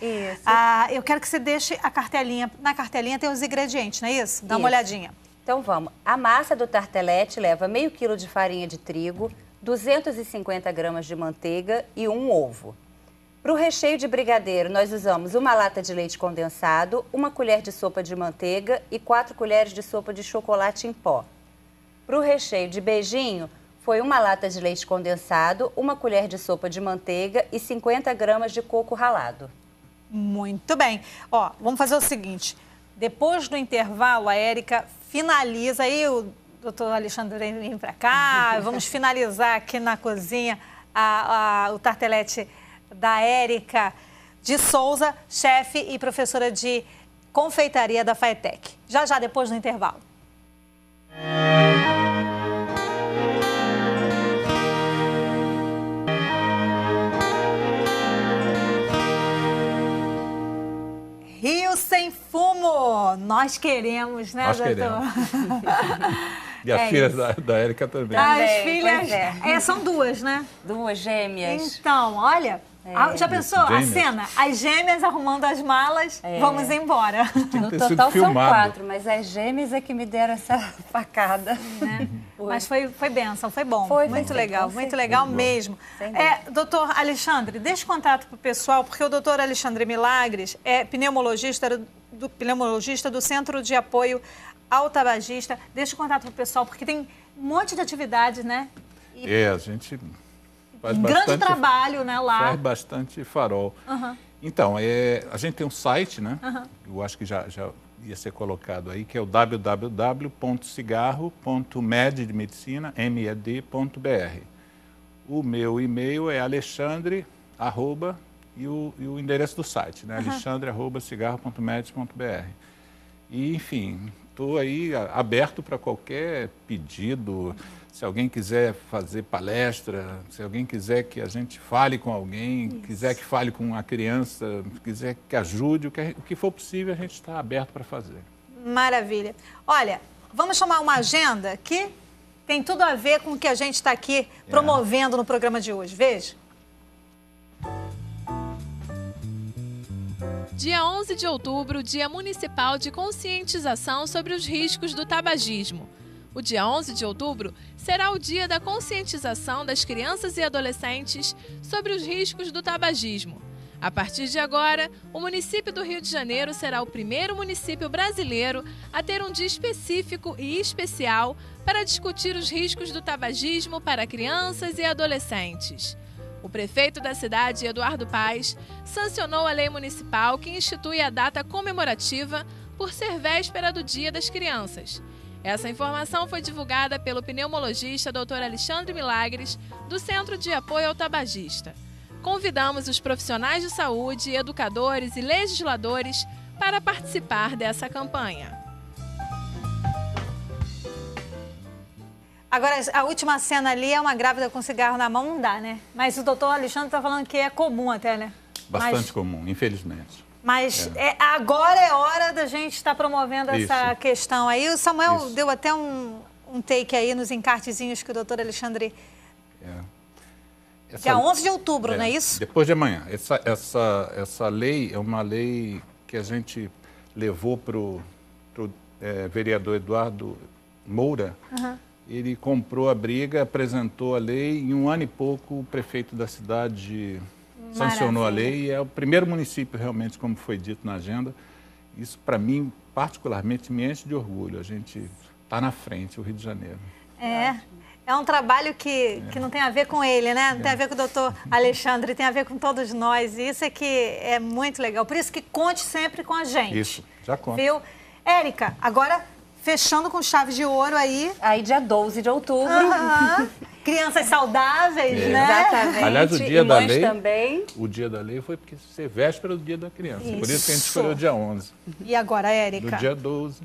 eu quero que você deixe a cartelinha. Na cartelinha tem os ingredientes, não é isso? Dá uma olhadinha. Então vamos. A massa do tartelete leva meio quilo de farinha de trigo, 250 gramas de manteiga e um ovo. Para o recheio de brigadeiro, nós usamos uma lata de leite condensado, uma colher de sopa de manteiga e 4 colheres de sopa de chocolate em pó. Para o recheio de beijinho, foi uma lata de leite condensado, uma colher de sopa de manteiga e 50 gramas de coco ralado. Muito bem. Ó, vamos fazer o seguinte. Depois do intervalo, a Érica finaliza aí, o doutor Alexandre vem para cá, vamos finalizar aqui na cozinha o tartelete da Érica de Souza, chefe e professora de confeitaria da FAETEC. Já depois do intervalo. Rio sem fumo! Nós queremos, né, doutor? Queremos. E as filhas da Érica também. As filhas, são duas, né? Duas gêmeas. Então, olha, já pensou a cena? As gêmeas arrumando as malas, vamos embora. No total são 4, mas as gêmeas é que me deram essa facada. Né? Mas foi bênção, foi bom. Muito legal mesmo. Doutor Alexandre, deixa o contato para o pessoal, porque o doutor Alexandre Milagres é pneumologista do Centro de Apoio ao Tabagista. Deixa o contato para o pessoal, porque tem um monte de atividades, né? A gente faz grande trabalho, né, lá. Faz bastante farol. Então, a gente tem um site, né? Eu acho que já ia ser colocado aí, que é o www.cigarro.med.br. O meu e-mail é alexandre, e o endereço do site, né? alexandre@cigarro.med.br. E, enfim, estou aí aberto para qualquer pedido. Se alguém quiser fazer palestra, se alguém quiser que a gente fale com alguém, quiser que fale com uma criança, quiser que ajude, o que for possível, a gente está aberto para fazer. Maravilha. Olha, vamos chamar uma agenda que tem tudo a ver com o que a gente está aqui promovendo no programa de hoje. Veja. Dia 11 de outubro, Dia Municipal de Conscientização sobre os Riscos do Tabagismo. O dia 11 de outubro será o dia da conscientização das crianças e adolescentes sobre os riscos do tabagismo. A partir de agora, o município do Rio de Janeiro será o primeiro município brasileiro a ter um dia específico e especial para discutir os riscos do tabagismo para crianças e adolescentes. O prefeito da cidade, Eduardo Paes, sancionou a lei municipal que institui a data comemorativa por ser véspera do Dia das Crianças. Essa informação foi divulgada pelo pneumologista Dr. Alexandre Milagres, do Centro de Apoio ao Tabagista. Convidamos os profissionais de saúde, educadores e legisladores para participar dessa campanha. Agora, a última cena ali é uma grávida com cigarro na mão, não dá, né? Mas o doutor Alexandre está falando que é comum até, né? Bastante comum, infelizmente. Mas agora é hora da gente estar promovendo essa questão aí. O Samuel deu até um take aí nos encartezinhos que o doutor Alexandre... Dia 11 de outubro, não é isso? Depois de amanhã. Essa lei é uma lei que a gente levou para o vereador Eduardo Moura. Ele comprou a briga, apresentou a lei, em 1 ano e pouco o prefeito da cidade sancionou a lei. E é o primeiro município realmente, como foi dito na agenda. Isso, para mim, particularmente, me enche de orgulho. A gente está na frente, o Rio de Janeiro. É um trabalho que não tem a ver com ele, né? Não tem a ver com o doutor Alexandre, tem a ver com todos nós. E isso é que é muito legal. Por isso que conte sempre com a gente. Isso, já conto. Viu? Érica, agora fechando com chave de ouro aí. Aí, dia 12 de outubro. Crianças saudáveis, né? Exatamente. Aliás, o dia da lei, também. o dia da lei foi porque ser véspera do dia da criança. Por isso que a gente escolheu o dia 11. E agora, Érica? Do dia 12.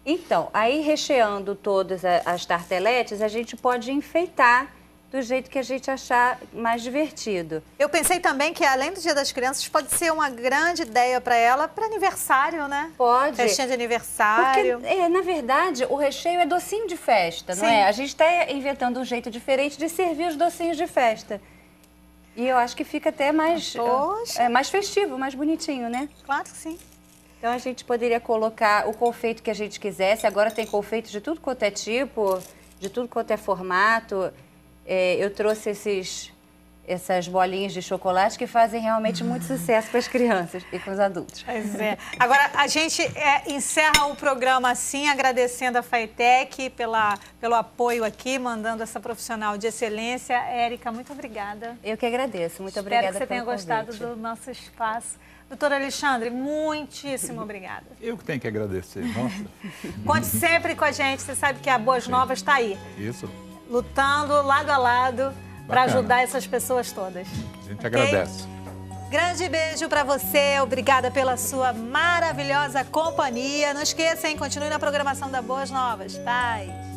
Então, aí recheando todas as tarteletes, a gente pode enfeitar do jeito que a gente achar mais divertido. Eu pensei também que, além do Dia das Crianças, pode ser uma grande ideia para ela, para aniversário, né? Pode. Festinha de aniversário. Porque, na verdade, o recheio é docinho de festa, não é? A gente está inventando um jeito diferente de servir os docinhos de festa. E eu acho que fica até mais festivo, mais bonitinho, né? Claro que sim. Então, a gente poderia colocar o confeito que a gente quisesse. Agora tem confeito de tudo quanto é tipo, de tudo quanto é formato. Eu trouxe essas bolinhas de chocolate que fazem realmente muito sucesso para as crianças e com os adultos. Pois é. Agora, a gente encerra o programa assim, agradecendo a FATEC pelo apoio aqui, mandando essa profissional de excelência. Érica, muito obrigada. Eu que agradeço. Muito obrigada pelo convite. Espero que você tenha gostado do nosso espaço. Doutor Alexandre, muitíssimo obrigada. Eu que tenho que agradecer. Nossa. Conte sempre com a gente. Você sabe que a Boas Novas está aí. Isso. Lutando lado a lado para ajudar essas pessoas todas. A gente agradece. Grande beijo para você. Obrigada pela sua maravilhosa companhia. Não esqueça, hein? Continue na programação da Boas Novas. Bye.